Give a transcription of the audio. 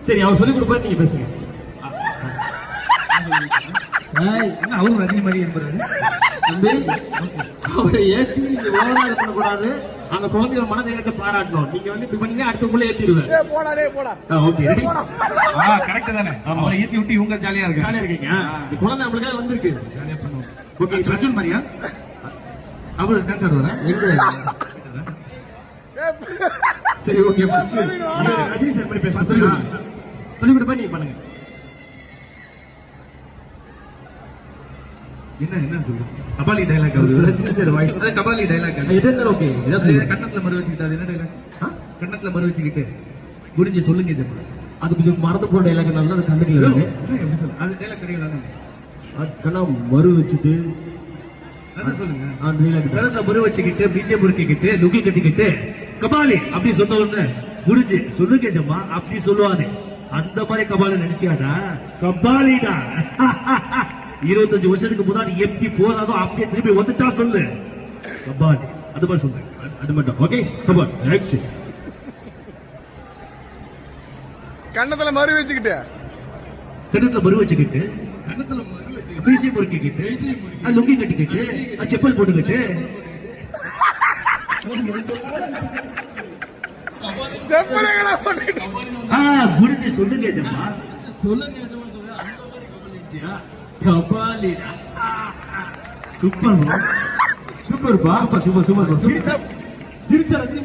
சரி அவர் சொல்லி கொடுப்பாரு, நீங்க பேசுங்க. அவரும் ரஜினி மாதிரி இருப்பாரு. அவரை ஏற்றி நீங்க ஓவரா இது பண்ணக்கூடாது. அந்த குழந்தைகள் மனதைரியத்தை பாராட்டணும். நீங்க வந்து இப்படி பண்ணி அடுத்தவங்களே ஏத்திடுவேன். Okay ready? கரெக்ட் தானே? அவரை ஏத்தி விட்டு இவங்க ஜாலியா இருக்கு. ஜாலியா இருக்கீங்க. இந்த குழந்தை நம்மளுக்காக வந்திருக்கு. ஜாலியா பண்ணுவோம். ஓகே ரஜினி மாதிரியா? அவர் டான்ஸ் ஆடுவாரா? சரி ஓகே ஃபர்ஸ்ட் ரஜினி சார் மாதிரி பேச சொல்லி கொடுப்பா, நீங்க பண்ணுங்க. என்ன கபாலி டைலாக் அவரு Rajini sir voice Kabali dialogue இது சார். ஓகே இத சொல்லுங்க. கண்ணத்துல மறு வச்சுக்கிட்டு அது என்ன டைலாக்? கண்ணத்துல மறு வச்சுக்கிட்டு குருஜி சொல்லுங்க ஜெபா. அது கொஞ்சம் மறந்து போற டைலாக்னால அது கண்டுக்கல. எப்படி சொல்ல? அது டைலாக் தெரியுங்களா? அது கண்ணா மறு வச்சுட்டு அத சொல்லுங்க. அந்த டைலாக் கண்ணத்துல மறு வச்சுக்கிட்டு மீசை முறுக்கிக்கிட்டு லுங்கி கட்டிக்கிட்டு கபாலி அப்படி சொன்ன உடனே குருஜி சொல்லுங்க ஜெபா அப்படி சொல்லுவாரு. அந்த மாதிரி கபாலி நினைச்சியாடா? கபாலிடா. 25 வருஷத்துக்கு முன்னாடி எப்படி போறாதோ அப்படியே திரும்பி வந்துட்டா சொல்லு கபாலி. அது மாதிரி சொல்றேன். அது மட்டும் ஓகே. கபாலி ஆக்ஷன். கண்ணத்துல மறு வச்சுக்கிட்டு கண்ணத்துல மறு வச்சுக்கிட்டு மீசை முறுக்கிக்கிட்டு லுங்கி கட்டிக்கிட்டு செப்பல் போட்டுக்கிட்டு குருஜி சொல்லுங்க ஜம்மா சொல்லுங்க கபாலி. சூப்பர் சூப்பர் பா. Super super. சிரிச்ச ரஜினி